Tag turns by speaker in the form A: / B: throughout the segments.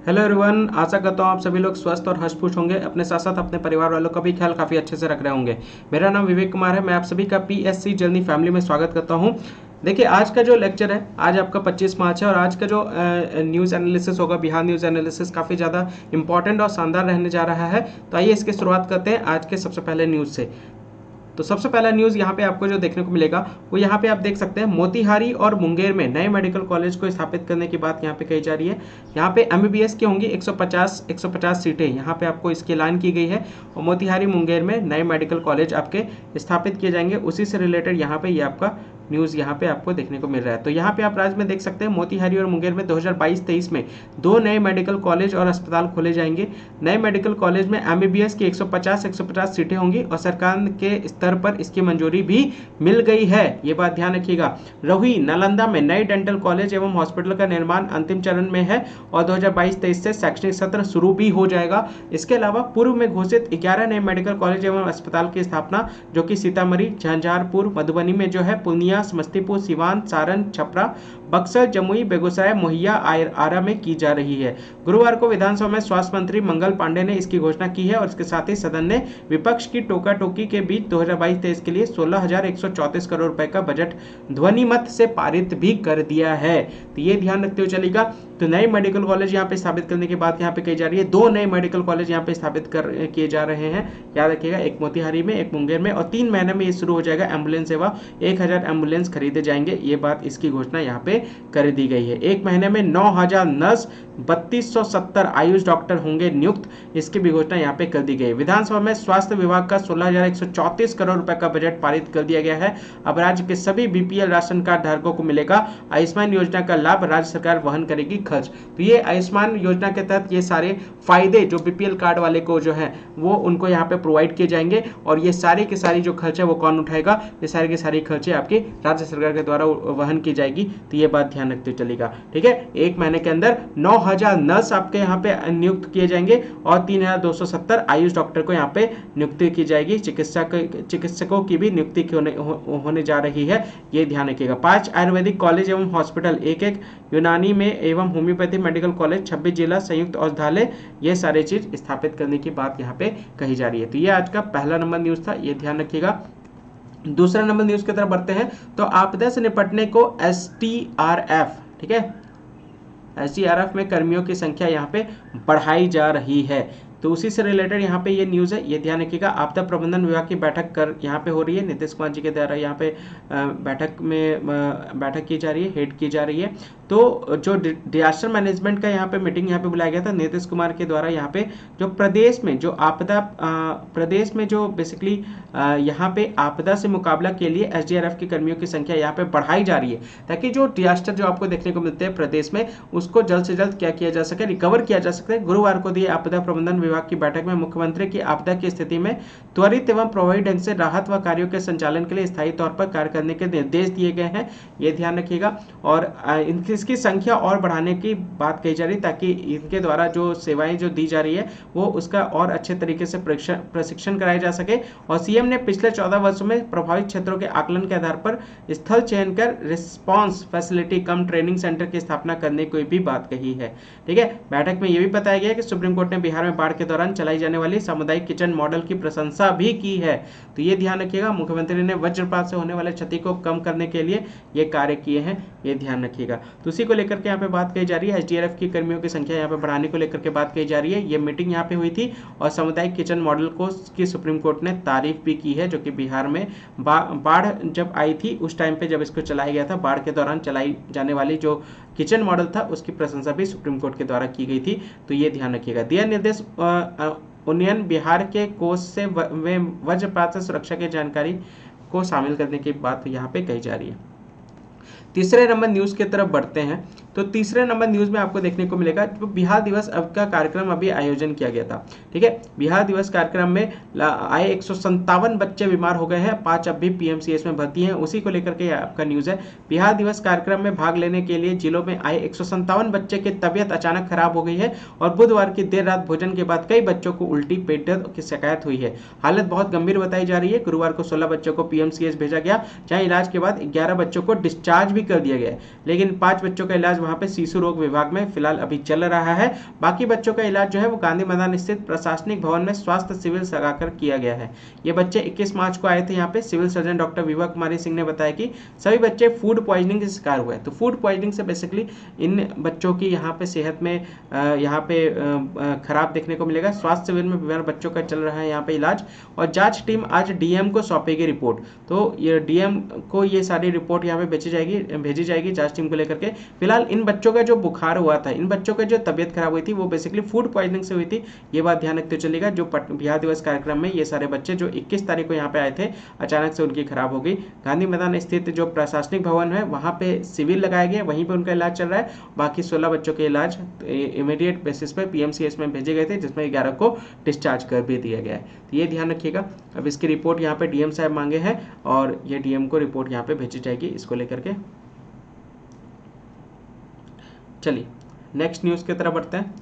A: Hello everyone, आशा करता हूँ आप सभी लोग स्वस्थ और हष्ट-पुष्ट होंगे। अपने साथ साथ अपने परिवार वालों का भी ख्याल काफ़ी अच्छे से रख रहे होंगे। मेरा नाम विवेक कुमार है। मैं आप सभी का पीएससी जर्नी फैमिली में स्वागत करता हूँ। देखिए, आज का जो लेक्चर है, आज आपका 25 मार्च है और आज का जो न्यूज़ एनालिसिस होगा, बिहार न्यूज़ एनालिसिस काफ़ी ज़्यादा इंपॉर्टेंट और शानदार रहने जा रहा है। तो आइए इसकी शुरुआत करते हैं आज के सबसे पहले न्यूज़ से। तो सबसे पहला न्यूज़ यहाँ पे आपको जो देखने को मिलेगा वो यहाँ पे आप देख सकते हैं, मोतिहारी और मुंगेर में नए मेडिकल कॉलेज को स्थापित करने की बात यहाँ पे कही जा रही है। यहाँ पे एमबीबीएस की होंगी 150 सीटें यहाँ पे आपको इसकी ऐलान की गई है और मोतिहारी मुंगेर में नए मेडिकल कॉलेज आपके स्थापित किए जाएंगे। उसी से रिलेटेड यहाँ पे ये आपका न्यूज़ यहाँ पे आपको देखने को मिल रहा है। तो यहाँ पे आप राज्य में देख सकते हैं, मोतिहारी और मुंगेर में 2022-23 में 2 नए मेडिकल कॉलेज और अस्पताल खोले जाएंगे। नए मेडिकल कॉलेज में एमबीबीएस की 150 सीटें होंगी और सरकार के स्तर पर इसकी मंजूरी भी मिल गई है, ये बात ध्यान रखिएगा। रोही नालंदा में नए डेंटल कॉलेज एवं हॉस्पिटल का निर्माण अंतिम चरण में है और 2022-23 से शैक्षणिक सत्र शुरू भी हो जाएगा। इसके अलावा पूर्व में घोषित 11 नए मेडिकल कॉलेज एवं अस्पताल की स्थापना जो कि सीतामढ़ी, झंझारपुर, मधुबनी में जो है, पूर्णिया, समस्तीपुर, सिवान, सारण, छपरा, बक्सर, जमुई, बेगूसराय, मोहिया, आरा में की जा रही है। गुरुवार को विधानसभा में स्वास्थ्य मंत्री मंगल पांडे ने इसकी घोषणा की है और इसके साथ ही सदन ने विपक्ष की टोका टोकी के बीच 2022-23 के लिए 16,134 करोड़ रुपए का बजट ध्वनिमत से पारित भी कर दिया है। तो ये ध्यान रखते हुए चलेगा। तो नए मेडिकल कॉलेज यहाँ पे स्थापित करने की बात यहाँ पे कही जा रही है। 2 नए मेडिकल कॉलेज यहाँ पे स्थापित किए जा रहे हैं, याद रखिएगा, एक मोतिहारी में, एक मुंगेर में, और 3 महीने में ये शुरू हो जाएगा एम्बुलेंस सेवा। 1000 एम्बुलेंस खरीदे जाएंगे, ये बात इसकी घोषणा यहाँ पे कर दी गई है। एक महीने में 9000 नर्स, 3270 आयुष डॉक्टर होंगे नियुक्त, इसकी भी घोषणा यहाँ पे कर दी गई। विधानसभा में स्वास्थ्य विभाग का 16,134 करोड़ रुपए का बजट पारित कर दिया गया है। अब राज्य के सभी बीपीएल राशन कार्ड धारकों को मिलेगा आयुष्मान योजना का लाभ, राज्य सरकार वहन करेगी खर्च। तो ये आयुष्मान योजना के तहत ये सारे फायदे जो बीपीएल कार्ड वाले को जो है वो उनको यहाँ पे प्रोवाइड किए जाएंगे और ये सारी की सारी जो खर्च है वो कौन उठाएगा, ये सारी की सारी खर्चे आपकी राज्य सरकार के द्वारा वहन की जाएगी। तो ये बात ध्यान रखते चलेगा, ठीक है। एक महीने के अंदर 9000 नर्स आपके यहाँ पे नियुक्त किए जाएंगे और 3270 आयुष डॉक्टर को यहाँ पे नियुक्ति की जाएगी। चिकित्सकों की भी नियुक्ति होने जा रही है, ये ध्यान रखिएगा। 5 आयुर्वेदिक कॉलेज एवं हॉस्पिटल, एक यूनानी में एवं होम्योपैथी मेडिकल कॉलेज, 26 जिला संयुक्त औषधालय, ये सारे चीज स्थापित करने की बात यहाँ पे कही जा रही है। तो ये आज का पहला नंबर न्यूज था, ये ध्यान रखिएगा। दूसरा नंबर न्यूज की तरफ बढ़ते हैं। तो आपदा से निपटने को एसडीआरएफ, ठीक है, एसडीआरएफ में कर्मियों की संख्या यहाँ पे बढ़ाई जा रही है। तो उसी से रिलेटेड यहाँ पे ये न्यूज़ है, ये ध्यान रखिएगा। आपदा प्रबंधन विभाग की बैठक यहाँ पे हो रही है, नीतीश कुमार जी के द्वारा यहाँ पे बैठक की जा रही है, हेड की जा रही है। तो जो डिजास्टर मैनेजमेंट का यहाँ पे मीटिंग यहाँ पे बुलाया गया था नीतीश कुमार के द्वारा, यहाँ पे जो प्रदेश में जो आपदा प्रदेश में जो बेसिकली यहाँ पे आपदा से मुकाबला के लिए एसडीआरएफ के कर्मियों की संख्या यहाँ पे बढ़ाई जा रही है, ताकि जो डिजास्टर जो आपको देखने को मिलते हैं प्रदेश में उसको जल्द से जल्द क्या किया जा सके, रिकवर किया जा सके। गुरुवार को दिए आपदा प्रबंधन विभाग की बैठक में मुख्यमंत्री की आपदा की स्थिति में त्वरित एवं प्रभावी ढंग से राहत व कार्यों के संचालन के लिए स्थायी तौर पर कार्य करने के निर्देश दिए गए हैं, ये ध्यान रखिएगा। और इसकी संख्या और बढ़ाने की बात कही जा रही है, ताकि इनके द्वारा जो सेवाएं जो दी जा रही है वो उसका और अच्छे तरीके से प्रशिक्षण कराया जा सके। और सीएम ने पिछले 14 वर्षों में प्रभावित क्षेत्रों के आकलन के आधार पर स्थल चयन कर रिस्पांस फैसिलिटी कम ट्रेनिंग सेंटर की स्थापना करने की भी बात कही है, ठीक है। बैठक में यह भी बताया गया कि सुप्रीम कोर्ट ने बिहार में बाढ़ के दौरान चलाई जाने वाली सामुदायिक किचन मॉडल की प्रशंसा भी की है। तो ये ध्यान रखिएगा, मुख्यमंत्री ने वज्रपात से होने वाले क्षति को कम करने के लिए ये कार्य किए हैं, ये ध्यान रखिएगा। तो उसी को लेकर के यहाँ पे बात कही जा रही है, एसडीआरएफ की कर्मियों की संख्या यहाँ पे बढ़ाने को लेकर के बात कही जा रही है। ये मीटिंग यहाँ पे हुई थी और सामुदायिक किचन मॉडल को की सुप्रीम कोर्ट ने तारीफ भी की है, जो कि बिहार में बाढ़ जब आई थी उस टाइम पे जब इसको चलाया गया था, बाढ़ के दौरान चलाई जाने वाली जो किचन मॉडल था उसकी प्रशंसा भी सुप्रीम कोर्ट के द्वारा की गई थी। तो ये ध्यान रखिएगा। दिया निर्देश उन्नयन बिहार के कोष से वज्रपात से सुरक्षा की जानकारी को शामिल करने की बात यहाँ पे कही जा रही है। तीसरे नंबर न्यूज की तरफ बढ़ते हैं। तो तीसरे नंबर न्यूज में आपको देखने को मिलेगा जो बिहार दिवस अब का कार्यक्रम अभी आयोजन किया गया था, ठीक है। बिहार दिवस कार्यक्रम में आए 157 बच्चे बीमार हो गए हैं, 5 अब भी पीएमसीएच में भर्ती हैं, उसी को लेकर के आपका न्यूज है। बिहार दिवस कार्यक्रम में भाग लेने के लिए जिलों में आए 157 बच्चे की तबियत अचानक खराब हो गई है और बुधवार की देर रात भोजन के बाद कई बच्चों को उल्टी, पेट दर्द की शिकायत हुई है। हालत बहुत गंभीर बताई जा रही है। गुरुवार को 16 बच्चों को पीएमसीएच भेजा गया, जहां इलाज के बाद 11 बच्चों को डिस्चार्ज भी कर दिया गया, लेकिन 5 बच्चों का इलाज वहाँ पे शिशु रोग विभाग में फिलहाल अभी चल रहा है। बाकी बच्चों का इलाज जो है वो गांधी मैदान स्थित प्रशासनिक भवन में स्वास्थ्य सिविल लगाकर किया गया है। ये बच्चे 21 मार्च को आए थे यहाँ पे। Civil surgeon doctor Vibha Kumari Singh ने बताया कि सभी बच्चे फूड पॉइजनिंग के शिकार हुए। तो फूड पॉइजनिंग से बेसिकली इन बच्चों की यहाँ पे सेहत में यहाँ पे खराब देखने को मिलेगा। स्वास्थ्य शिविर में विभिन्न बच्चों का चल रहा है यहाँ पे इलाज, और जांच टीम आज डीएम को सौंपेगी रिपोर्ट। तो ये डीएम को ये सारी रिपोर्ट यहाँ पे भेजी जाएगी जांच टीम को लेकर के। फिलहाल इन बच्चों का जो बुखार हुआ था, इन बच्चों का जो तबियत खराब हुई थी वो बेसिकली फूड पॉइजनिंग से हुई थी। ये बात ध्यान रखते चलेगा। जो बिहार दिवस कार्यक्रम में ये सारे बच्चे जो 21 तारीख को यहाँ पे आए थे, अचानक से उनकी खराब हो गई। गांधी मैदान स्थित जो प्रशासनिक भवन है वहाँ पे सिविल लगाया गया, वहीं पे उनका इलाज चल रहा है। बाकी 16 बच्चों के इलाज इमीडिएट बेसिस पे पीएमसीएच में भेजे गए थे, जिसमें 11 को डिस्चार्ज कर भी दिया गया है। तो ये ध्यान रखिएगा। अब इसकी रिपोर्ट यहाँ पे डीएम साहब मांगे हैं और ये डीएम को रिपोर्ट यहाँ पे भेजी जाएगी इसको लेकर के। चलिए नेक्स्ट न्यूज़ की तरफ बढ़ते हैं।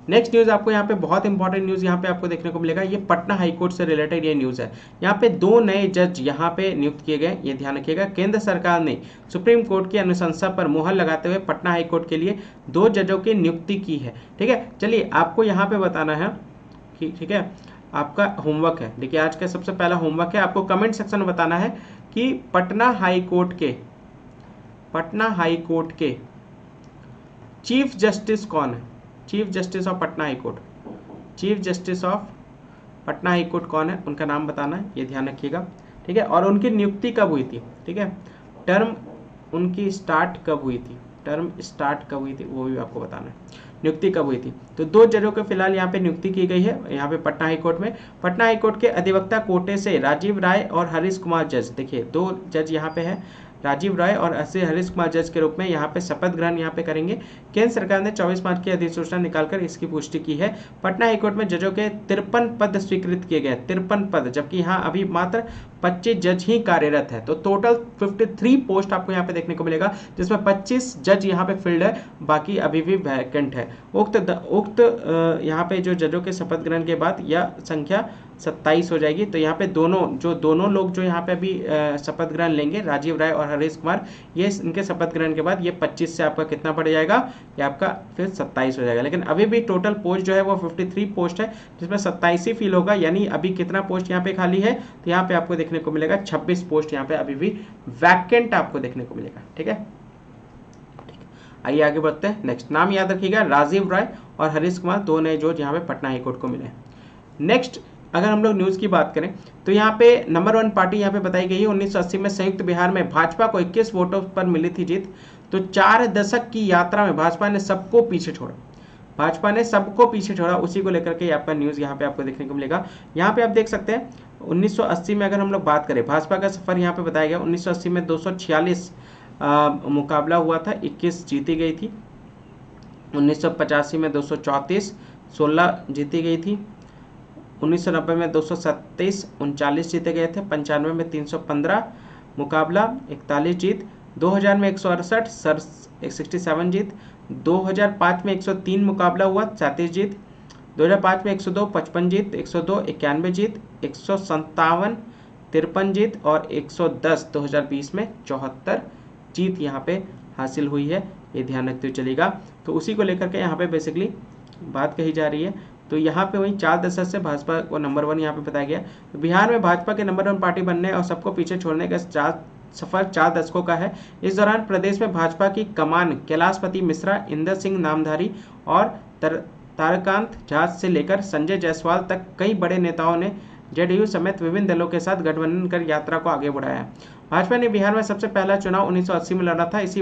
A: नेक्स्ट न्यूज़ आपको यहाँ पे बहुत इंपॉर्टेंट न्यूज़ यहाँ पे आपको देखने को मिलेगा। ये पटना हाईकोर्ट से रिलेटेड ये न्यूज़ है। यहाँ पे 2 नए जज यहाँ पे नियुक्त किए गए, ये ध्यान रखिएगा। केंद्र सरकार ने सुप्रीम कोर्ट की अनुशंसा पर मुहर लगाते हुए पटना हाईकोर्ट के लिए 2 जजों की नियुक्ति की है। ठीक है, चलिए आपको यहाँ पे बताना है कि ठीक है, आपका होमवर्क है। देखिए आज का सबसे पहला होमवर्क है, आपको कमेंट सेक्शन में बताना है कि पटना हाईकोर्ट के चीफ जस्टिस कौन है। Chief justice of Patna high court, chief justice of Patna high court कौन है, उनका नाम बताना है, ये ध्यान रखिएगा। ठीक है, और उनकी नियुक्ति कब हुई थी। ठीक है, टर्म उनकी स्टार्ट कब हुई थी, वो भी आपको बताना है, नियुक्ति कब हुई थी। तो 2 जजों के फिलहाल यहाँ पे नियुक्ति की गई है यहाँ पे पटना हाईकोर्ट में। पटना हाईकोर्ट के अधिवक्ता कोटे से राजीव राय और हरीश कुमार जज, देखिए 2 जज यहाँ पे है, राजीव राय और हरीश कुमार जज के रूप में यहाँ पे शपथ ग्रहण यहाँ पे करेंगे। केंद्र सरकार ने 24 मार्च की अधिसूचना निकालकर इसकी पुष्टि की है। पटना हाईकोर्ट में जजों के 53 पद स्वीकृत किए गए, 53 पद, जबकि यहाँ अभी मात्र 25 जज ही कार्यरत है। तो टोटल 53 पोस्ट आपको यहाँ पे देखने को मिलेगा, जिसमें 25 जज यहाँ पे फिल्ड है, बाकी अभी भी वैकेंट है। उक्त यहाँ पे जो जजों के शपथ ग्रहण के बाद यह संख्या 27 हो जाएगी। तो यहाँ पे दोनों लोग जो यहाँ पे अभी शपथ ग्रहण लेंगे, राजीव राय और हरीश कुमार, ये इनके शपथ ग्रहण के बाद ये 25 से आपका कितना बढ़ जाएगा, ये आपका फिर 27 हो जाएगा। लेकिन अभी भी टोटल पोस्ट जो है वो 53 पोस्ट है, जिसमें 27 ही फिल होगा। यानी अभी कितना पोस्ट यहाँ पे खाली है, तो यहाँ पे आपको देखने को मिलेगा 26 पोस्ट यहाँ पे अभी भी वैकेंट आपको देखने को मिलेगा। ठीक है, आइए आगे बढ़ते हैं। नेक्स्ट नाम याद रखिएगा, राजीव राय और हरीश कुमार, 2 नए जज यहाँ पे पटना हाईकोर्ट को मिले। नेक्स्ट अगर हम लोग न्यूज़ की बात करें तो यहाँ पे नंबर 1 पार्टी यहाँ पे बताई गई है। 1980 में संयुक्त बिहार में भाजपा को 21 वोटों पर मिली थी जीत। तो 4 दशक की यात्रा में भाजपा ने सबको पीछे छोड़ा, उसी को लेकर के आपका न्यूज़ यहाँ पे आपको देखने को मिलेगा। यहाँ पे आप देख सकते हैं 1980 में अगर हम लोग बात करें, भाजपा का सफर यहाँ पे बताया गया। 1980 में 246 मुकाबला हुआ था, 21 जीती गई थी। 1985 में 234, 16 जीती गई थी। 1990 में 227, 39 जीते गए थे। 95 में 315 मुकाबला, 41 जीत। 2000 में 168, 67 जीत। 2005 में 103 मुकाबला हुआ, 37 जीत। 2005 में 102, 55 जीत। 102, 91 जीत। 157, 53 जीत। और 110 2020 में 74 जीत यहाँ पे हासिल हुई है, ये ध्यान रखते हुए चलेगा। तो उसी को लेकर के यहाँ पे बेसिकली बात कही जा रही है। तो यहाँ पे वही 4 दशक से भाजपा को नंबर 1 यहाँ पे बताया गया। तो बिहार में भाजपा के नंबर 1 पार्टी बनने और सबको पीछे छोड़ने का सफर 4 दशकों का है। इस दौरान प्रदेश में भाजपा की कमान कैलाशपति मिश्रा, इंदर सिंह नामधारी और तारकांत झा से लेकर संजय जायसवाल तक कई बड़े नेताओं ने जेडीयू समेत विभिन्न दलों के साथ गठबंधन कर यात्रा को आगे बढ़ाया है। भाजपा ने बिहार में सबसे पहला चुनाव 1980 में लड़ा था। इसी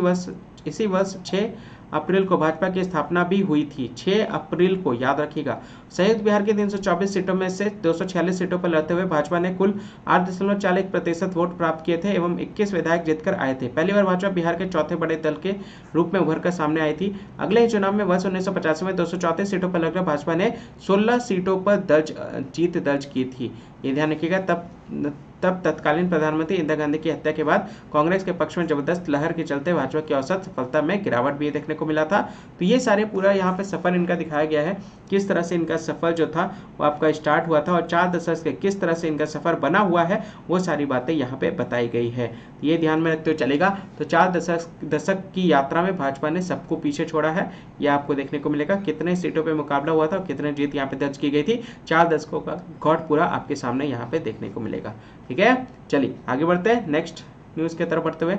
A: वर्ष 6 अप्रैल को भाजपा की स्थापना भी हुई थी। 6 अप्रैल को याद रखिएगा। संयुक्त बिहार की 324 सीटों में से 246 सीटों पर लड़ते हुए भाजपा ने कुल 8.41% वोट प्राप्त किए थे एवं 21 विधायक जीतकर आए थे। पहली बार भाजपा बिहार के चौथे बड़े दल के रूप में उभर कर सामने आई थी। अगले ही चुनाव में वर्ष 1985 में 234 सीटों पर लड़कर भाजपा ने 16 सीटों पर जीत दर्ज की थी, ये ध्यान रखिएगा। तब तत्कालीन प्रधानमंत्री इंदिरा गांधी की हत्या के बाद कांग्रेस के पक्ष में जबरदस्त लहर के चलते भाजपा की औसत सफलता में गिरावट भी देखने को मिला था। तो ये सारे पूरा यहाँ पे सफर इनका दिखाया गया है, किस तरह से इनका सफर जो था वो आपका स्टार्ट हुआ था और 4 दशक से किस तरह से इनका सफर बना हुआ है, वो सारी बातें यहाँ पे बताई गई है। ये ध्यान में रखते हुए चलेगा। तो 4 दशक की यात्रा में भाजपा ने सबको पीछे छोड़ा है, यह आपको देखने को मिलेगा। कितने सीटों पे मुकाबला हुआ था और कितने जीत यहाँ पे दर्ज की गई थी, 4 दशकों का गौर पूरा आपके सामने यहाँ पे देखने को मिलेगा। ठीक है, चलिए आगे बढ़ते हैं नेक्स्ट न्यूज की तरफ बढ़ते हुए।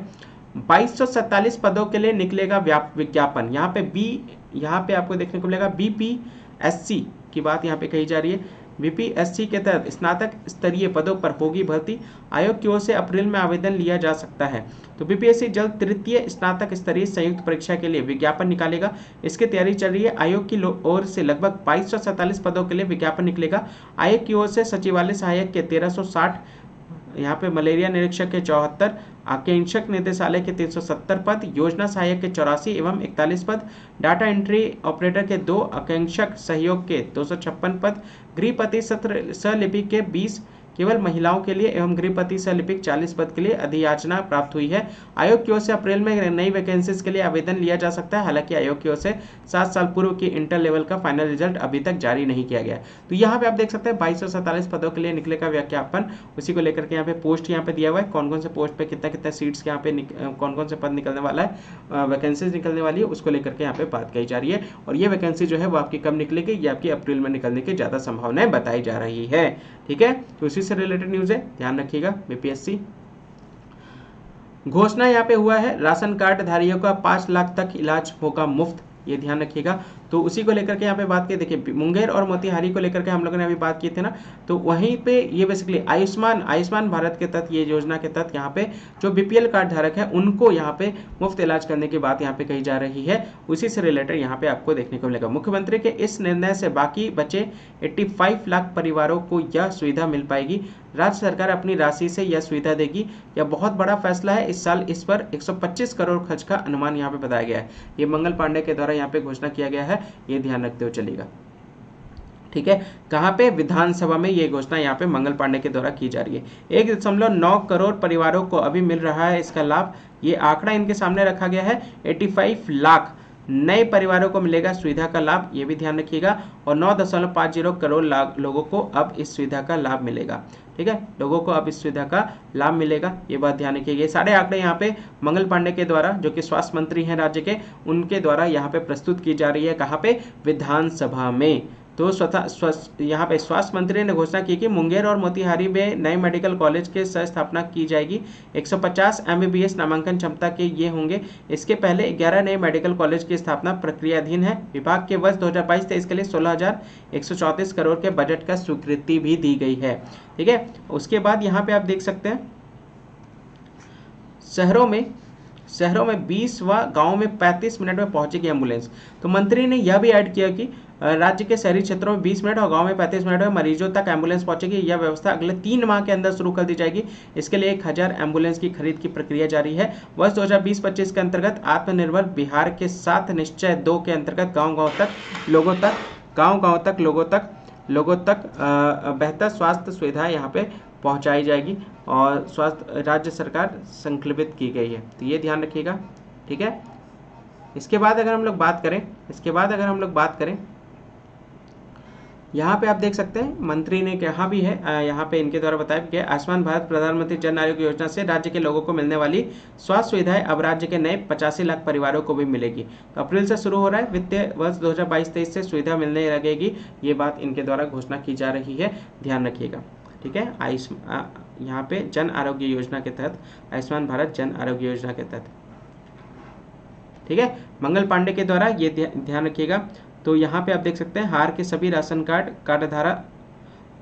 A: 2247 पदों के लिए निकलेगा विज्ञापन। यहाँ पे आपको देखने को मिलेगा बीपीएससी की बात यहाँ पे कही जा रही है। बीपीएससी के तहत स्नातक स्तरीय पदों पर होगी भर्ती, आयोग की ओर से अप्रैल में आवेदन लिया जा सकता है। तो बीपीएससी जल्द तृतीय स्नातक स्तरीय संयुक्त परीक्षा के लिए विज्ञापन निकालेगा, इसकी तैयारी चल रही है। आयोग की ओर से लगभग 2247 पदों के लिए विज्ञापन निकलेगा। आयोग की ओर से सचिवालय सहायक के 1360, यहाँ पे मलेरिया निरीक्षक के 74, आकेंक्षक निदेशालय के 370 पद, योजना सहायक के 84 एवं 41 पद, डाटा एंट्री ऑपरेटर के 2, आकेंक्षक सहयोग के 256 पद, गृहपति सत्र सहलिपिक के 20, केवल महिलाओं के लिए एवं गृहपति सहलिपिक 40 पद के लिए अधियाचना प्राप्त हुई है। आयोग की ओर से अप्रैल में नई वैकेंसीज के लिए आवेदन लिया जा सकता है। हालांकि आयोग की ओर से 7 साल पूर्व की इंटर लेवल का फाइनल रिजल्ट अभी तक जारी नहीं किया गया। तो यहाँ पे आप देख सकते हैं 2247 पदों के लिए निकलेगा विज्ञापन, उसी को लेकर के यहाँ पे पोस्ट यहाँ पे दिया हुआ है, कौन कौन से पोस्ट पे कितना कितना सीट्स यहाँ पे कौन कौन से पद निकलने वाला है, वैकेंसीज निकलने वाली है, उसको लेकर के यहाँ पे बात कही जा रही है। और ये वैकेंसी जो है वो आपकी कब निकलेगी, ये आपकी अप्रैल में निकलने की ज्यादा संभावनाएं बताई जा रही है। ठीक है, तो इसी से रिलेटेड न्यूज है, ध्यान रखिएगा। बीपीएससी घोषणा यहाँ पे हुआ है, राशन कार्ड धारियों का 5 लाख तक इलाज होगा मुफ्त, ये ध्यान रखिएगा। तो उसी को लेकर के यहाँ पे बात की, देखिए मुंगेर और मोतिहारी को लेकर के हम लोगों ने अभी बात की थी ना, तो वहीं पे ये बेसिकली आयुष्मान भारत के तहत, ये योजना के तहत यहाँ पे जो बीपीएल कार्ड धारक है उनको यहाँ पे मुफ्त इलाज करने की बात यहाँ पे कही जा रही है। उसी से रिलेटेड यहाँ पे आपको देखने को मिलेगा। मुख्यमंत्री के इस निर्णय से बाकी बचे 85 लाख परिवारों को यह सुविधा मिल पाएगी। राज्य सरकार अपनी राशि से यह सुविधा देगी। यह बहुत बड़ा फैसला है। इस साल इस पर 125 करोड़ खर्च का अनुमान यहाँ पे बताया गया है। ये मंगल पांडे के द्वारा यहाँ पे घोषणा किया गया है, ये ध्यान रखते हुए चलेगा। ठीक है, कहाँ पे, विधानसभा में ये घोषणा यहाँ पे मंगल पांडे के द्वारा की जा रही है। 1.9 करोड़ परिवारों को अभी मिल रहा है इसका लाभ, ये आंकड़ा इनके सामने रखा गया है। 85 लाख नए परिवारों को मिलेगा सुविधा का लाभ, ये भी ध्यान रखिएगा। और 9.50 करोड़ लोगों को अब इस सुविधा का लाभ मिलेगा। ठीक है, लोगों को अब इस सुविधा का लाभ मिलेगा, ये बात ध्यान रखिएगा। सारे आंकड़े यहाँ पे मंगल पांडे के द्वारा, जो कि स्वास्थ्य मंत्री हैं राज्य के, उनके द्वारा यहाँ पे प्रस्तुत की जा रही है। कहाँ पे, विधानसभा में। तो यहाँ पे स्वास्थ्य मंत्री ने घोषणा की कि मुंगेर और मोतिहारी में नए मेडिकल कॉलेज के स्थापना की जाएगी। 150 MBBS नामांकन क्षमता के ये होंगे। इसके पहले 11 नए मेडिकल कॉलेज की स्थापना प्रक्रियाधीन है। विभाग के वर्ष 2022-23 के लिए 16,134 करोड़ के बजट का स्वीकृति भी दी गई है। ठीक है, उसके बाद यहाँ पे आप देख सकते हैं शहरों में 20 व गाँव में 35 मिनट में पहुंचेगी एम्बुलेंस। तो मंत्री ने यह भी ऐड किया कि राज्य के शहरी क्षेत्रों में 20 मिनट और गांव में 35 मिनट में मरीजों तक एम्बुलेंस पहुंचेगी। यह व्यवस्था अगले 3 माह के अंदर शुरू कर दी जाएगी। इसके लिए 1000 एम्बुलेंस की खरीद की प्रक्रिया जारी है। वर्ष 2020-25 के अंतर्गत आत्मनिर्भर बिहार के साथ निश्चय 2 के अंतर्गत गाँव तक लोगों तक बेहतर स्वास्थ्य सुविधाएं यहाँ पे पहुंचाई जाएगी और स्वास्थ्य राज्य सरकार संकल्पित की गई है। तो ये ध्यान रखिएगा। ठीक है, इसके बाद अगर हम लोग बात करें यहाँ पे आप देख सकते हैं मंत्री ने कहा भी है, यहाँ पे इनके द्वारा बताया कि आयुष्मान भारत प्रधानमंत्री जन आरोग्य योजना से राज्य के लोगों को मिलने वाली स्वास्थ्य सुविधाएं अब राज्य के नए 85 लाख परिवारों को भी मिलेगी। तो अप्रैल से शुरू हो रहा है, वित्तीय वर्ष 2022-23 से सुविधा मिलने लगेगी। ये बात इनके द्वारा घोषणा की जा रही है, ध्यान रखिएगा। ठीक है, यहाँ पे जन आरोग्य योजना के तहत, आयुष्मान भारत जन आरोग्य योजना के तहत। ठीक है, मंगल पांडे के द्वारा ये ध्यान रखिएगा। तो यहाँ पे आप देख सकते हैं हार के सभी राशन कार्ड धारक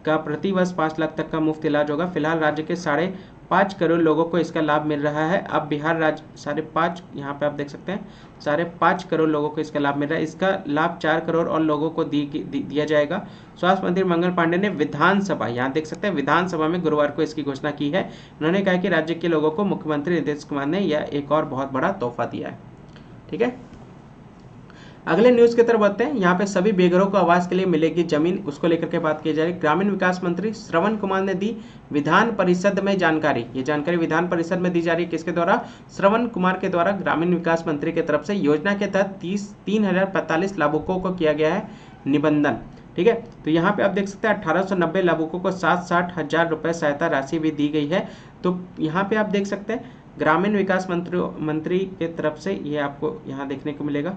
A: का प्रति वर्ष 5 लाख तक का मुफ्त इलाज होगा। फिलहाल राज्य के 5.5 करोड़ लोगों को इसका लाभ मिल रहा है। अब बिहार राज्य 5.5, यहाँ पे आप देख सकते हैं 5.5 करोड़ लोगों को इसका लाभ मिल रहा है। इसका लाभ 4 करोड़ और लोगों को दिया जाएगा। स्वास्थ्य मंत्री मंगल पांडे ने विधानसभा, यहाँ देख सकते हैं विधानसभा में गुरुवार को इसकी घोषणा की है। उन्होंने कहा कि राज्य के लोगों को मुख्यमंत्री नीतीश कुमार ने यह एक और बहुत बड़ा तोहफा दिया है। ठीक है, अगले न्यूज की तरफ बढ़ते हैं। यहाँ पे सभी बेघरों को आवास के लिए मिलेगी जमीन, उसको लेकर के बात की जा रही है। ग्रामीण विकास मंत्री श्रवण कुमार ने दी विधान परिषद में जानकारी। ये जानकारी विधान परिषद में दी जा रही है, किसके द्वारा? श्रवण कुमार के द्वारा ग्रामीण विकास मंत्री की तरफ से। योजना के तहत 3,045 लाभुकों को किया गया है निबंधन। ठीक है, तो यहाँ पे आप देख सकते हैं 1890 लाभुकों को 60-60 हजार रुपए सहायता राशि भी दी गई है। तो यहाँ पे आप देख सकते हैं ग्रामीण विकास मंत्री के तरफ से ये आपको यहाँ देखने को मिलेगा।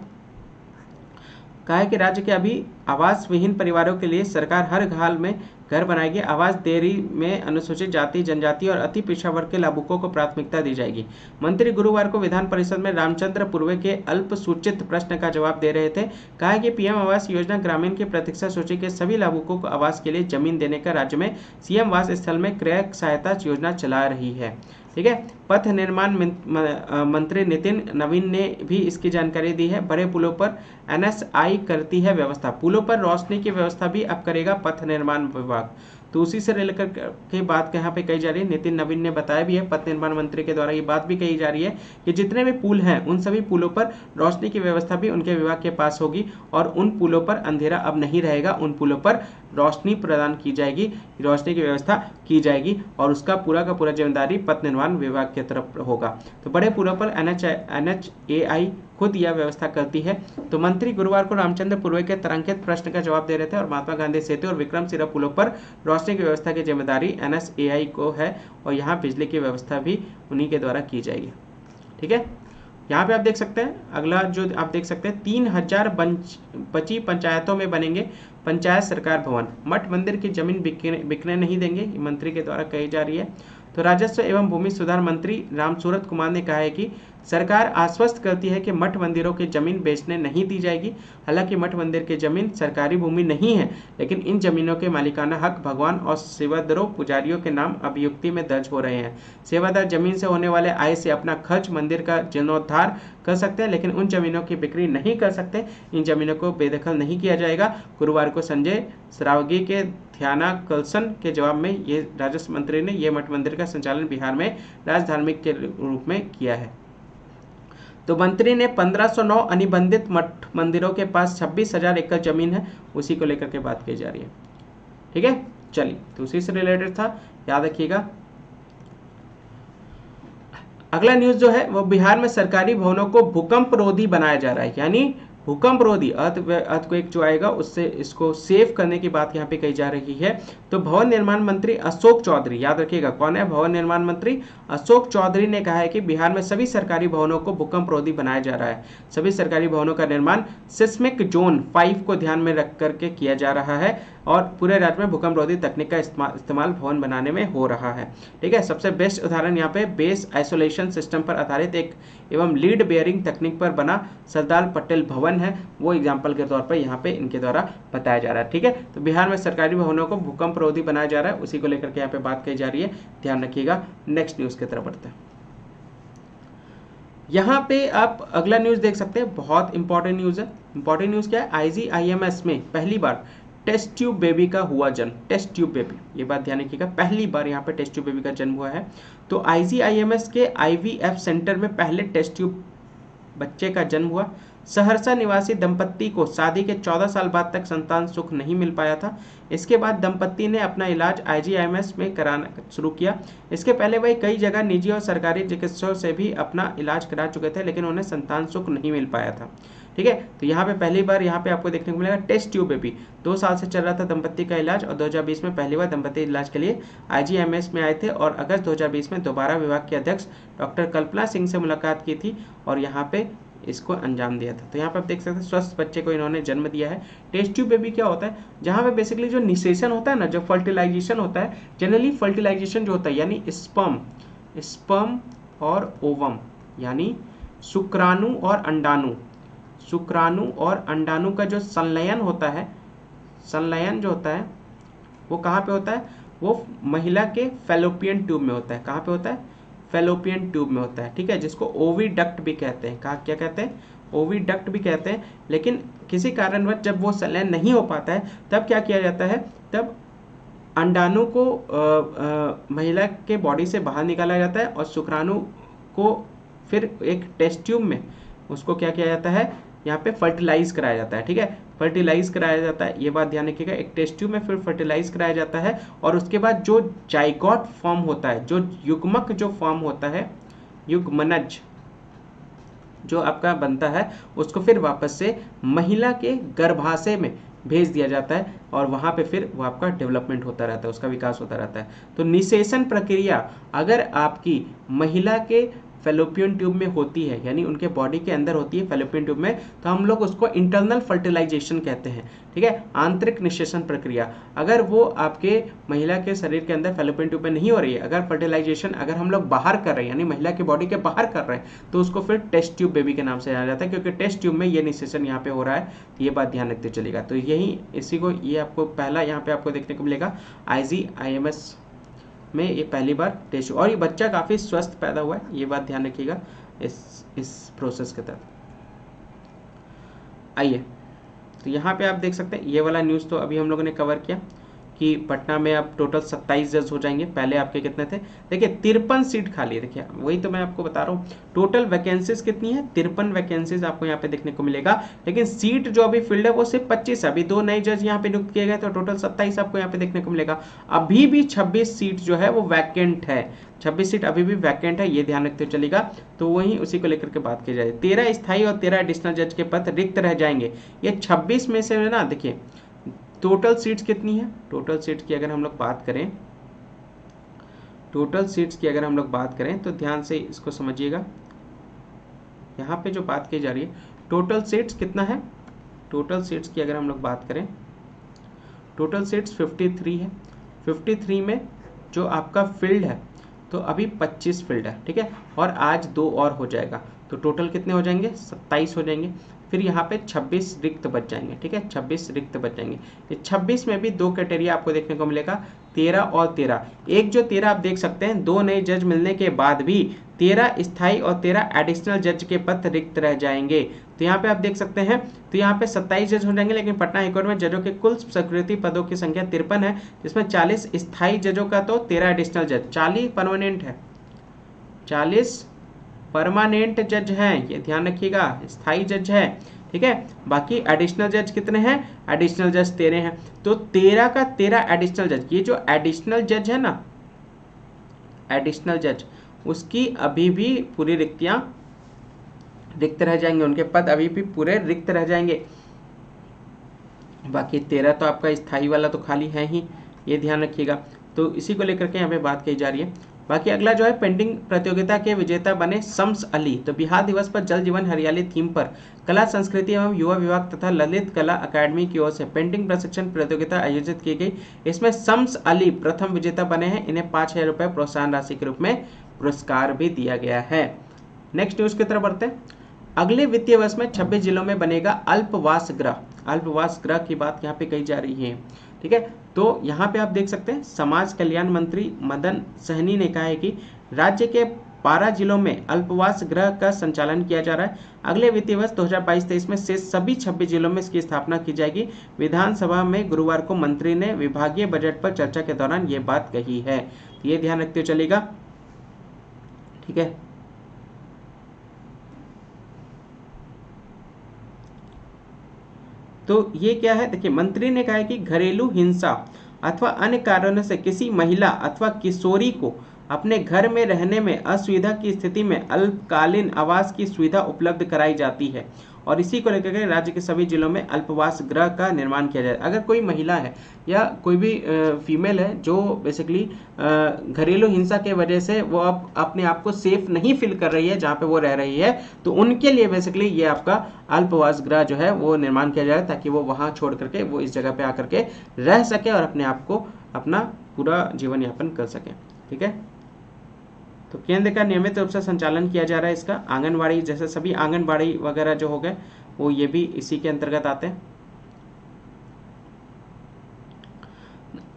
A: कहा है कि राज्य के अभी आवास विहीन परिवारों के लिए सरकार हर हाल में घर बनाएगी। आवास देरी में अनुसूचित जाति, जनजाति और अति पिछड़ा वर्ग के लाभुकों को प्राथमिकता दी जाएगी। मंत्री गुरुवार को विधान परिषद में रामचंद्र पूर्वे के अल्पसूचित प्रश्न का जवाब दे रहे थे। कहा है कि पीएम आवास योजना ग्रामीण की प्रतीक्षा सूची के सभी लाभुकों को आवास के लिए जमीन देने का राज्य में सीएम आवास स्थल में क्रय सहायता योजना चला रही है। ठीक है, पथ निर्माण मंत्री नितिन नवीन ने भी इसकी जानकारी दी है। बड़े पुलों पर एनएचएआई करती है व्यवस्था, पुलों पर रोशनी की व्यवस्था भी अब करेगा पथ निर्माण विभाग। तो उसी से लेकर के बात यहाँ पे कही जा रही है। नितिन नवीन ने बताया भी है, पथ निर्माण मंत्री के द्वारा ये बात भी कही जा रही है कि जितने भी पुल हैं उन सभी पुलों पर रोशनी की व्यवस्था भी उनके विभाग के पास होगी और उन पुलों पर अंधेरा अब नहीं रहेगा, उन पुलों पर रोशनी प्रदान की जाएगी, रोशनी की व्यवस्था की जाएगी और उसका पूरा का पूरा जिम्मेदारी पथ निर्माण विभाग की तरफ होगा। तो बड़े पुलों पर एनएचएआई खुद यह व्यवस्था करती है। तो मंत्री गुरुवार को रामचंद्र पूर्वे के तारांकित प्रश्न का जवाब दे रहे थे और महात्मा गांधी सेतु और विक्रमशिला पुलों पर रोशनी की व्यवस्था की जिम्मेदारी एनएचएआई को है और यहाँ बिजली की व्यवस्था भी उन्हीं के द्वारा की जाएगी। ठीक है, यहाँ पे आप देख सकते हैं अगला जो आप देख सकते हैं 3000 बची पंचायतों में बनेंगे पंचायत सरकार भवन। मठ मंदिर की जमीन बिकने नहीं देंगे, मंत्री के द्वारा कही जा रही है। तो राजस्व एवं भूमि सुधार मंत्री रामसूरत कुमार ने कहा है कि सरकार आश्वस्त करती है कि मठ मंदिरों की जमीन बेचने नहीं दी जाएगी। हालांकि मठ मंदिर की जमीन सरकारी भूमि नहीं है, लेकिन इन जमीनों के मालिकाना हक भगवान और सेवादारों पुजारियों के नाम अभियुक्ति में दर्ज हो रहे हैं। सेवादार जमीन से होने वाले आय से अपना खर्च मंदिर का जीर्णोद्धार कर सकते हैं, लेकिन उन जमीनों की बिक्री नहीं कर सकते। इन जमीनों को बेदखल नहीं किया जाएगा। गुरुवार को संजय सरावगी के ध्यानाकर्षण के जवाब में ये राजस्व मंत्री ने यह मठ मंदिर का संचालन बिहार में राज धार्मिक के रूप में किया है। तो मंत्री ने 1509 अनुबंधित मठ मंदिरों के पास 26,000 एकड़ जमीन है, उसी को लेकर के बात की जा रही है। ठीक है, चलिए, तो उसी से रिलेटेड था, याद रखिएगा। अगला न्यूज जो है वो बिहार में सरकारी भवनों को भूकंप रोधी बनाया जा रहा है, यानी भूकंप रोधी अर्थक्वेक जो आएगा उससे इसको सेव करने की बात यहाँ पे कही जा रही है। तो भवन निर्माण मंत्री अशोक चौधरी, याद रखिएगा कौन है भवन निर्माण मंत्री? अशोक चौधरी ने कहा है कि बिहार में सभी सरकारी भवनों को भूकंप रोधी बनाया जा रहा है। सभी सरकारी भवनों का निर्माण सिस्मिक जोन 5 को ध्यान में रख करके किया जा रहा है और पूरे राज्य में भूकंप रोधी तकनीक का इस्तेमाल भवन बनाने में हो रहा है। ठीक है, सबसे बेस्ट उदाहरण यहाँ पे बेस आइसोलेशन सिस्टम पर आधारित एक एवं लीड बेयरिंग तकनीक पर बना सरदार पटेल भवन है, वो एग्जाम्पल के तौर पर यहाँ पे इनके द्वारा बताया जा रहा है। ठीक है, तो बिहार में सरकारी भवनों को भूकंप रोधी बनाया जा रहा है, उसी को लेकर के यहाँ पे बात कही जा रही है, ध्यान रखिएगा। नेक्स्ट न्यूज की तरफ बढ़ते हैं। यहाँ पे आप अगला न्यूज देख सकते हैं, बहुत इंपॉर्टेंट न्यूज है। इंपॉर्टेंट न्यूज क्या है? आईजीआईएमएस में पहली बार टेस्ट ट्यूब बेबी का हुआ जन्म। टेस्ट ट्यूब बेबी, ये बात ध्यान रखिएगा, पहली बार यहाँ पे टेस्ट ट्यूब बेबी का जन्म हुआ है। तो आईजीआईएमएस के आईवीएफ सेंटर में पहले टेस्ट ट्यूब बच्चे का जन्म हुआ। सहरसा निवासी दंपत्ति को शादी के 14 साल बाद तक संतान सुख नहीं मिल पाया था। इसके बाद दंपत्ति ने अपना इलाज आईजीआईएमएस में कराना शुरू किया। इसके पहले वह कई जगह निजी और सरकारी चिकित्सकों से भी अपना इलाज करा चुके थे, लेकिन उन्हें संतान सुख नहीं मिल पाया था। ठीक है, तो यहाँ पे पहली बार यहाँ पे आपको देखने को मिलेगा टेस्ट ट्यूब बेबी। 2 साल से चल रहा था दंपत्ति का इलाज और 2020 में पहली बार दंपत्ति इलाज के लिए आईजीआईएमएस में आए थे और अगस्त 2020 में दोबारा विभाग के अध्यक्ष डॉक्टर कल्पना सिंह से मुलाकात की थी और यहाँ पे इसको अंजाम दिया था। तो यहाँ पे आप देख सकते हैं स्वस्थ बच्चे को इन्होंने जन्म दिया है। टेस्ट ट्यूब बेबी क्या होता है? जहाँ पे बेसिकली जो निषेचन होता है ना, जो फर्टिलाइजेशन होता है, जनरली फर्टिलाइजेशन जो होता है यानी स्पर्म और ओवम यानी शुक्राणु और अंडाणु का जो संलयन होता है, संलयन जो होता है वो कहाँ पे होता है? वो महिला के फैलोपियन ट्यूब में होता है। कहाँ पे होता है? फैलोपियन ट्यूब में होता है। ठीक है, जिसको ओविडक्ट भी कहते हैं। कहा क्या कहते हैं? ओविडक्ट भी कहते हैं। लेकिन किसी कारणवश जब वो संलयन नहीं हो पाता है तब क्या किया जाता है? तब अंडाणु को महिला के बॉडी से बाहर निकाला जाता है और शुक्राणु को फिर एक टेस्ट ट्यूब में उसको क्या किया जाता है? यहाँ पे फर्टिलाइज कराया जाता है। ठीक है, फर्टिलाइज कराया जाता है, ये बात ध्यान रखिएगा। एक टेस्ट ट्यूब में फिर फर्टिलाइज कराया जाता है और उसके बाद जो जाइगोट फॉर्म होता है, जो युग्मक जो फॉर्म होता है, युग्मनज जो आपका बनता है, उसको फिर वापस से महिला के गर्भाशय में भेज दिया जाता है और वहाँ पे फिर वो आपका डेवलपमेंट होता रहता है, उसका विकास होता रहता है। तो निषेचन प्रक्रिया अगर आपकी महिला के फेलोपियन ट्यूब में होती है, यानी उनके बॉडी के अंदर होती है फेलोपियन ट्यूब में, तो हम लोग उसको इंटरनल फर्टिलाइजेशन कहते हैं। ठीक है, आंतरिक निषेचन प्रक्रिया। अगर वो आपके महिला के शरीर के अंदर फेलोपियन ट्यूब में नहीं हो रही है, अगर फर्टिलाइजेशन अगर हम लोग बाहर कर रहे हैं, यानी महिला के बॉडी के बाहर कर रहे हैं, तो उसको फिर टेस्ट ट्यूब बेबी के नाम से जाना जाता है, क्योंकि टेस्ट ट्यूब में ये निषेचन यहाँ पे हो रहा है। ये बात ध्यान रखते चलेगा। तो यही इसी को ये आपको पहला यहाँ पे आपको देखने को मिलेगा IGIMS में ये पहली बार टेस्ट, और ये बच्चा काफ़ी स्वस्थ पैदा हुआ है, ये बात ध्यान रखिएगा इस प्रोसेस के तहत। आइए, तो यहाँ पे आप देख सकते हैं ये वाला न्यूज़ तो अभी हम लोगों ने कवर किया कि पटना में अब टोटल 27 जज हो जाएंगे। पहले आपके कितने थे? देखिए 53 सीट खाली है। देखिए वही तो मैं आपको बता रहा हूँ, टोटल वैकेंसीज कितनी है? 53 वैकेंसीज आपको यहाँ पे देखने को मिलेगा, लेकिन सीट जो अभी फिल्ड है वो सिर्फ 25 है। अभी 2 नए जज यहाँ पे नियुक्त किए गए, तो टोटल 27 आपको यहाँ पे देखने को मिलेगा। अभी भी 26 सीट जो है वो वैकेंट है, 26 सीट अभी भी वैकेंट है, ये ध्यान रखते चलेगा। तो वहीं उसी को लेकर के बात की जाए। 13 स्थायी और 13 एडिशनल जज के पद रिक्त रह जाएंगे। ये 26 में से ना, देखिए टोटल सीट्स कितनी है? टोटल सीट्स की अगर हम लोग बात करें, टोटल सीट्स की अगर हम लोग बात करें तो ध्यान से इसको समझिएगा। यहाँ पे जो बात की जा रही है, टोटल सीट्स कितना है? टोटल सीट्स की अगर हम लोग बात करें, टोटल सीट्स 53 है। 53 में जो आपका फील्ड है, तो अभी 25 फील्ड है। ठीक है, और आज 2 और हो जाएगा, तो टोटल कितने हो जाएंगे? 27 हो जाएंगे। फिर यहाँ पे 26 रिक्त बच जाएंगे। ठीक है, 26 रिक्त बच जाएंगे। ये 26 में भी 2 क्राइटेरिया आपको देखने को मिलेगा, 13 और 13। एक जो 13 आप देख सकते हैं, 2 नए जज मिलने के बाद भी 13 स्थायी और 13 एडिशनल जज के पद रिक्त रह जाएंगे। तो यहाँ पे आप देख सकते हैं, तो यहाँ पे 27 जज हो जाएंगे, लेकिन पटना हाईकोर्ट में जजों के कुल स्वीकृति पदों की संख्या 53 है, जिसमें 40 स्थायी जजों का तो 13 एडिशनल जज, 40 परमानेंट है, 40 परमानेंट जज हैं, ये ध्यान रखिएगा, स्थायी जज है। ठीक है, बाकी एडिशनल जज कितने हैं? एडिशनल जज 13 हैं। तो 13 का 13 एडिशनल जज, ये जो एडिशनल जज है ना, एडिशनल जज, उसकी अभी भी पूरी रिक्तियां रिक्त रह जाएंगे, उनके पद अभी भी पूरे रिक्त रह जाएंगे। बाकी 13 तो आपका स्थायी वाला तो खाली है ही, ये ध्यान रखिएगा। तो इसी को लेकर के यहाँ पे बात कही जा रही है। बाकी अगला जो है, पेंटिंग प्रतियोगिता के विजेता बने शम्स अली। तो बिहार दिवस पर जल जीवन हरियाली थीम पर कला संस्कृति एवं युवा विभाग तथा ललित कला अकादमी की ओर से पेंटिंग प्रशिक्षण प्रतियोगिता आयोजित की गई। इसमें शम्स अली प्रथम विजेता बने हैं। इन्हें 5000 रुपये प्रोत्साहन राशि के रूप में पुरस्कार भी दिया गया है। नेक्स्ट न्यूज की तरफ बढ़ते हैं। अगले वित्तीय वर्ष में 26 जिलों में बनेगा अल्पवास गृह। अल्पवास गृह की बात यहाँ पे कही जा रही है। ठीक है, तो यहाँ पे आप देख सकते हैं, समाज कल्याण मंत्री मदन सहनी ने कहा है कि राज्य के 12 जिलों में अल्पवास गृह का संचालन किया जा रहा है। अगले वित्तीय वर्ष 2022-23 में शेष सभी 26 जिलों में इसकी स्थापना की जाएगी। विधानसभा में गुरुवार को मंत्री ने विभागीय बजट पर चर्चा के दौरान ये बात कही है, ये ध्यान रखते हुए चलेगा। ठीक है, तो ये क्या है? देखिए, मंत्री ने कहा है कि घरेलू हिंसा अथवा अन्य कारणों से किसी महिला अथवा किशोरी को अपने घर में रहने में असुविधा की स्थिति में अल्पकालीन आवास की सुविधा उपलब्ध कराई जाती है, और इसी को लेकर के राज्य के सभी जिलों में अल्पवास गृह का निर्माण किया जाए। अगर कोई महिला है या कोई भी फीमेल है जो बेसिकली घरेलू हिंसा के वजह से वो अपने आप को सेफ नहीं फील कर रही है जहाँ पे वो रह रही है, तो उनके लिए बेसिकली ये आपका अल्पवास गृह जो है वो निर्माण किया जाए, ताकि वो वहाँ छोड़ करके वो इस जगह पे आकर के रह सके और अपने आप को अपना पूरा जीवन यापन कर सके। ठीक है, तो केंद्र का नियमित रूप से संचालन किया जा रहा है इसका। आंगनबाड़ी, जैसे सभी आंगनबाड़ी वगैरह जो हो गए वो ये भी इसी के अंतर्गत आते हैं।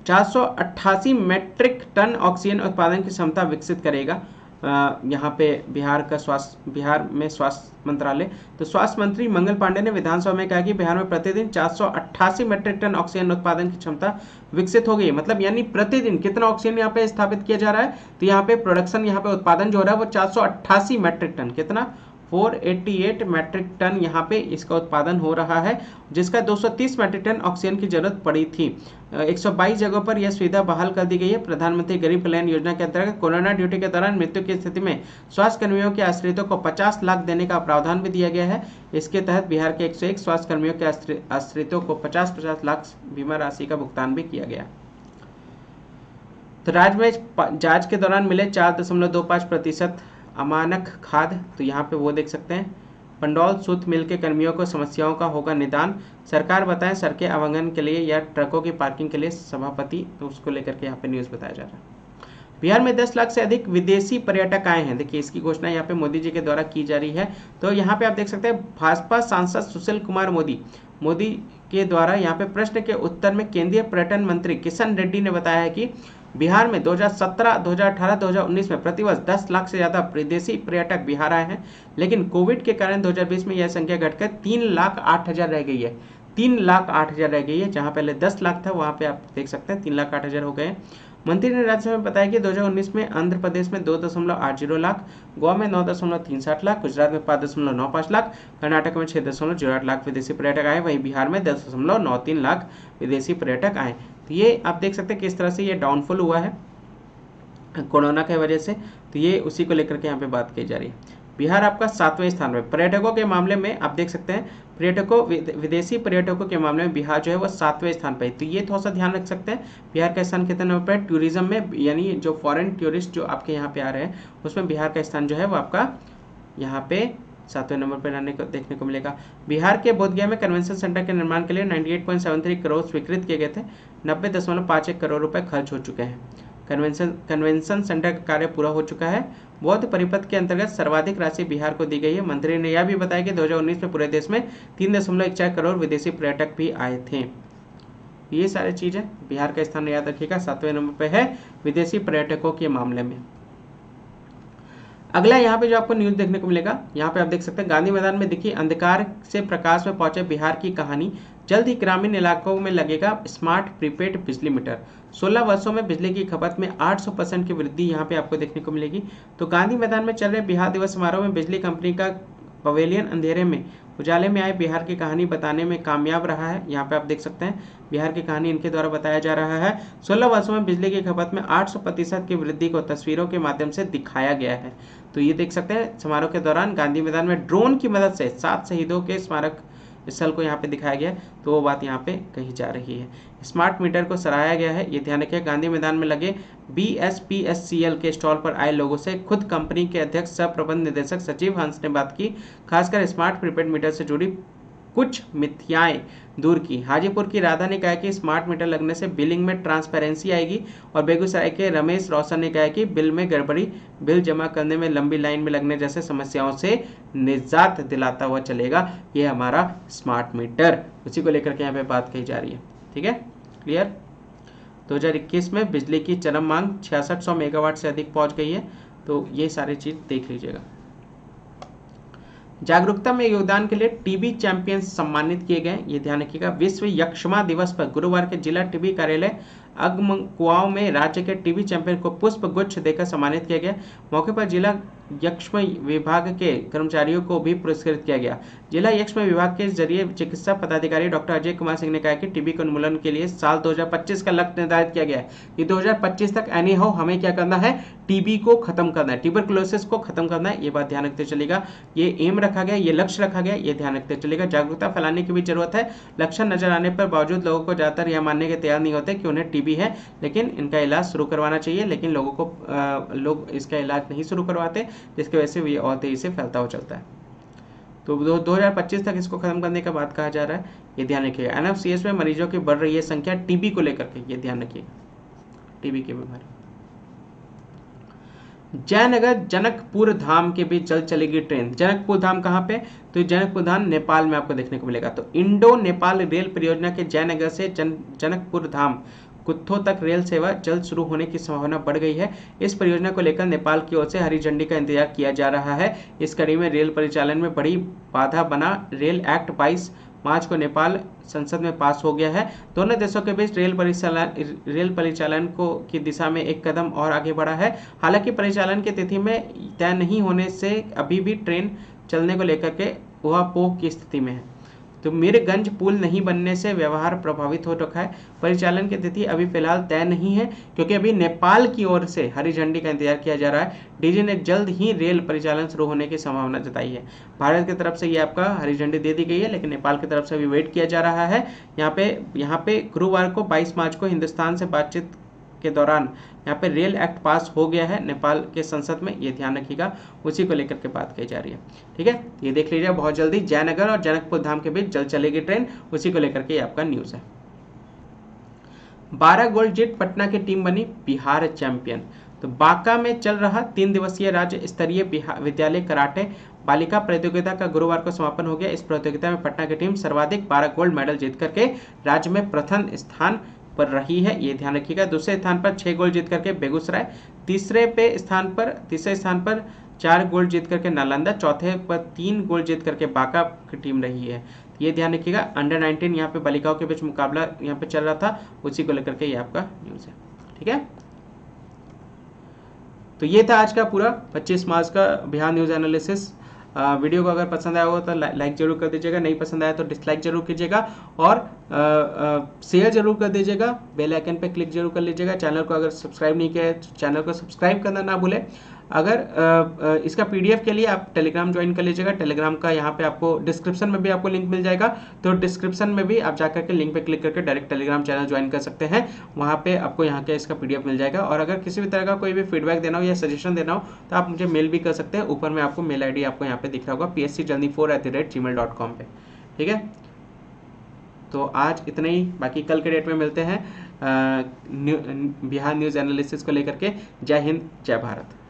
A: 488 मेट्रिक टन ऑक्सीजन उत्पादन की क्षमता विकसित करेगा यहाँ पे बिहार में स्वास्थ्य मंत्रालय। तो स्वास्थ्य मंत्री मंगल पांडे ने विधानसभा में कहा कि बिहार में प्रतिदिन 488 मेट्रिक टन ऑक्सीजन उत्पादन की क्षमता विकसित हो गई। मतलब यानी प्रतिदिन कितना ऑक्सीजन यहाँ पे स्थापित किया जा रहा है, तो यहाँ पे प्रोडक्शन, यहाँ पे उत्पादन जो हो रहा है वो 488 मेट्रिक टन, कितना 488 मैट्रिक टन यहाँ पे इसका उत्पादन हो रहा है, जिसका 230 मैट्रिक टन ऑक्सीजन की जरूरत पड़ी थी। 122 जगहों पर यह सुविधा बहाल कर दी गई है। प्रधानमंत्री गरीब कल्याण योजना के अंतर्गत कोरोना ड्यूटी के दौरान मृत्यु की स्थिति में स्वास्थ्य कर्मियों के आश्रितों को 50 लाख देने का प्रावधान भी दिया गया है। इसके तहत बिहार के 101 स्वास्थ्य कर्मियों के आश्रितों को 50-50 लाख बीमा राशि का भुगतान भी किया गया। तो राज्य में जांच के दौरान मिले 4.25% अमानक खाद, तो यहाँ पे वो देख सकते हैं। पंडौल सूत मिल के कर्मियों को समस्याओं का होगा निदान, सरकार बताएं सड़कें आवगमन के लिए या ट्रकों की पार्किंग के लिए सभापति, तो उसको लेकर के यहाँ पे न्यूज़ बताया जा रहा है। बिहार में 10 लाख से अधिक विदेशी पर्यटक आए हैं। देखिए इसकी घोषणा यहाँ पे मोदी जी के द्वारा की जा रही है। तो यहाँ पे आप देख सकते हैं भाजपा सांसद सुशील कुमार मोदी के द्वारा यहाँ पे प्रश्न के उत्तर में केंद्रीय पर्यटन मंत्री किशन रेड्डी ने बताया है कि बिहार में 2017, 2018, 2019 में प्रतिवर्ष 10 लाख से ज़्यादा विदेशी पर्यटक बिहार आए हैं, लेकिन कोविड के कारण 2020 में यह संख्या घटकर 3,08,000 रह गई है। 3,08,000 रह गई है। जहां पहले 10 लाख था वहां पे आप देख सकते हैं 3,08,000 हो गए। मंत्री ने राज्यसभा में बताया कि 2019 में आंध्र प्रदेश में 2.80 लाख, गोवा में 9.67 लाख, गुजरात में 5.95 लाख, कर्नाटक में 6.08 लाख विदेशी पर्यटक आए, वहीं बिहार में 10.93 लाख विदेशी पर्यटक आए। तो ये आप देख सकते हैं किस तरह से ये डाउनफॉल हुआ है कोरोना की वजह से। तो ये उसी को लेकर के यहाँ पे बात की जा रही है। बिहार आपका 7वें स्थान पर। पर्यटकों के मामले में आप देख सकते हैं विदेशी पर्यटकों के मामले में बिहार जो है वो 7वें स्थान पर है। तो ये थोड़ा सा ध्यान रख सकते हैं। बिहार का स्थान कितने नंबर पर है टूरिज्म में, यानी जो फॉरेन टूरिस्ट जो आपके यहाँ पे आ रहे हैं उसमें बिहार का स्थान जो है वो आपका यहाँ पे 7वें नंबर पर रहने को देखने को मिलेगा। बिहार के बोधगया में कन्वेंशन सेंटर के निर्माण के लिए 98.73 करोड़ स्वीकृत किए गए थे। 90.51 करोड़ रुपए खर्च हो चुके हैं। कन्वेंशन सेंटर का कार्य पूरा हो चुका है। बौद्ध परिपथ के अंतर्गत सर्वाधिक राशि बिहार को दी गई है। मंत्री ने यह भी बताया कि 2019 में पूरे देश में 3.14 करोड़ विदेशी पर्यटक भी आए थे। ये सारी चीजें बिहार का स्थान याद रखिएगा 7वें नंबर पे है विदेशी पर्यटकों के मामले में। अगला यहाँ पे जो आपको न्यूज देखने को मिलेगा, यहाँ पे आप देख सकते हैं गांधी मैदान में दिखी अंधकार से प्रकाश में पहुंचे बिहार की कहानी। जल्द ही ग्रामीण इलाकों में लगेगा स्मार्ट प्रीपेड बिजली मीटर। 16 वर्षों में बिजली की खपत में 800% की वृद्धि यहाँ पे आपको देखने को मिलेगी। तो गांधी मैदान में चल रहे बिहार दिवस समारोह में बिजली कंपनी का पवेलियन अंधेरे में उजाले में आए बिहार की कहानी बताने में कामयाब रहा है। यहाँ पे आप देख सकते हैं बिहार की कहानी इनके द्वारा बताया जा रहा है। 16 वर्षों में बिजली की खपत में 800% की वृद्धि को तस्वीरों के माध्यम से दिखाया गया है। तो ये देख सकते हैं समारोह के दौरान गांधी मैदान में ड्रोन की मदद से 7 शहीदों के स्मारक स्थल को यहाँ पे दिखाया गया है। तो वो बात यहाँ पे कही जा रही है। स्मार्ट मीटर को सराहाया गया है। ये ध्यान रखिए गांधी मैदान में लगे BSPSCL के स्टॉल पर आए लोगों से खुद कंपनी के अध्यक्ष सह प्रबंध निदेशक सचिव हंस ने बात की। खासकर स्मार्ट प्रीपेड मीटर से जुड़ी कुछ मिथ्याएं दूर की। हाजीपुर की राधा ने कहा कि स्मार्ट मीटर लगने से बिलिंग में ट्रांसपेरेंसी आएगी, और बेगूसराय के रमेश रोशन ने कहा कि बिल में गड़बड़ी बिल जमा करने में लंबी लाइन में लगने जैसे समस्याओं से निजात दिलाता हुआ चलेगा ये हमारा स्मार्ट मीटर। उसी को लेकर के यहाँ पे बात कही जा रही है। ठीक है, क्लियर। 2021 में बिजली की चरम मांग 6600 मेगावाट से अधिक पहुंच गई है। तो ये सारी चीज देख लीजिएगा। जागरूकता में योगदान के लिए टीबी चैंपियन सम्मानित किए गए। ये ध्यान रखिएगा। विश्व यक्ष्मा दिवस पर गुरुवार के जिला टीबी कार्यालय अगमकुआं में राज्य के टीबी चैंपियन को पुष्प गुच्छ देकर सम्मानित किया गया। मौके पर जिला यक्ष्मा विभाग के कर्मचारियों को भी पुरस्कृत किया गया। जिला यक्ष्मा विभाग के जरिए चिकित्सा पदाधिकारी डॉक्टर अजय कुमार सिंह ने कहा कि टीबी के उन्मूलन के लिए साल 2025 का लक्ष्य निर्धारित किया गया है। ये 2025 तक एनी हाउ हमें क्या करना है, टीबी को खत्म करना है, ट्यूबरकुलोसिस को खत्म करना है। ये बात ध्यान रखते चलेगा। ये एम रखा गया, ये लक्ष्य रखा गया, ये ध्यान रखते चलेगा। जागरूकता फैलाने की भी जरूरत है। लक्षण नजर आने पर बावजूद लोगों को ज्यादातर यह मानने के तैयार नहीं होते कि उन्हें टीबी है, लेकिन इनका इलाज शुरू करवाना चाहिए। लेकिन लोगों को लोग इसका इलाज नहीं शुरू करवाते, जिसकी वजह से ये और तेजी से फैलता हुआ चलता है। तो 2025 तक इसको खत्म करने का बात कहा जा रहा है। ये ध्यान रखिएगा। NFCS में मरीजों की बढ़ रही है संख्या टीबी को लेकर के, ये ध्यान रखिएगा, टीबी की बीमारी। जयनगर जनकपुर धाम के बीच जल्द चलेगी ट्रेन। जनकपुर धाम कहाँ पे, तो जनकपुर धाम नेपाल में आपको देखने को मिलेगा। तो इंडो नेपाल रेल परियोजना के जयनगर से जनकपुर धाम कुत्थो तक रेल सेवा जल्द शुरू होने की संभावना बढ़ गई है। इस परियोजना को लेकर नेपाल की ओर से हरी झंडी का इंतजार किया जा रहा है। इस कड़ी में रेल परिचालन में बड़ी बाधा बना रेल एक्ट 22 मार्च को नेपाल संसद में पास हो गया है। दोनों देशों के बीच रेल परिचालन को की दिशा में एक कदम और आगे बढ़ा है। हालांकि परिचालन की तिथि में तय नहीं होने से अभी भी ट्रेन चलने को लेकर के ऊहापोह की स्थिति में है। तो मीरगंज पुल नहीं बनने से व्यवहार प्रभावित हो रखा है। परिचालन की तिथि अभी फिलहाल तय नहीं है, क्योंकि अभी नेपाल की ओर से हरी झंडी का इंतजार किया जा रहा है। डीजी ने जल्द ही रेल परिचालन शुरू होने की संभावना जताई है। भारत की तरफ से ये आपका हरी झंडी दे दी गई है, लेकिन नेपाल की तरफ से अभी वेट किया जा रहा है। यहाँ पे गुरुवार को 22 मार्च को हिंदुस्तान से बातचीत के दौरान यहाँ पे रेल एक्ट पास हो गया है नेपाल के संसद में, ये ध्यान रखिएगा, उसी को लेकर के बात कही जा रही है। ठीक है, ये देख लीजिए, बहुत जल्दी जयनगर और जनकपुर धाम के बीच जल्द चलेगी ट्रेन, उसी को लेकर के ये आपका न्यूज है। 12 गोल्ड जीत पटना की टीम बनी बिहार चैंपियन। तो बांका में चल रहा 3 दिवसीय राज्य स्तरीय विद्यालय कराटे बालिका प्रतियोगिता का गुरुवार को समापन हो गया। इस प्रतियोगिता में पटना की टीम सर्वाधिक 12 गोल्ड मेडल जीत करके राज्य में प्रथम स्थान पर रही है, ये ध्यान रखिएगा। दूसरे स्थान पर 6 गोल्ड जीत करके बेगूसराय, तीसरे स्थान पर 4 गोल्ड जीत करके नालंदा, चौथे पर 3 गोल्ड जीत करके बांका की टीम रही है, ये ध्यान रखिएगा। अंडर 19 यहाँ पे बालिकाओं के बीच मुकाबला यहाँ पे चल रहा था, उसी को लेकर के ये आपका न्यूज है। ठीक है, तो ये था आज का पूरा 25 मार्च का बिहार न्यूज एनालिसिस। वीडियो को अगर पसंद आया हो तो लाइक जरूर कर दीजिएगा, नहीं पसंद आया तो डिसलाइक जरूर कीजिएगा, और शेयर जरूर कर दीजिएगा, बेल आइकन पे क्लिक जरूर कर लीजिएगा। चैनल को अगर सब्सक्राइब नहीं किया है तो चैनल को सब्सक्राइब करना ना भूलें। अगर इसका पीडीएफ के लिए आप टेलीग्राम ज्वाइन कर लीजिएगा, टेलीग्राम का यहाँ पे आपको डिस्क्रिप्शन में भी आपको लिंक मिल जाएगा, तो डिस्क्रिप्शन में भी आप जाकर के लिंक पे क्लिक करके डायरेक्ट टेलीग्राम चैनल ज्वाइन कर सकते हैं, वहाँ पे आपको यहाँ के इसका पीडीएफ मिल जाएगा। और अगर किसी भी तरह का कोई भी फीडबैक देना हो या सजेशन देना हो तो आप मुझे मेल भी कर सकते हैं, ऊपर में आपको मेल ID आपको यहाँ पे दिख रहा होगा pscjaldi4@gmail.com पे। ठीक है, तो आज इतना ही, बाकी कल के डेट में मिलते हैं बिहार न्यूज़ एनालिसिस को लेकर के। जय हिंद, जय भारत।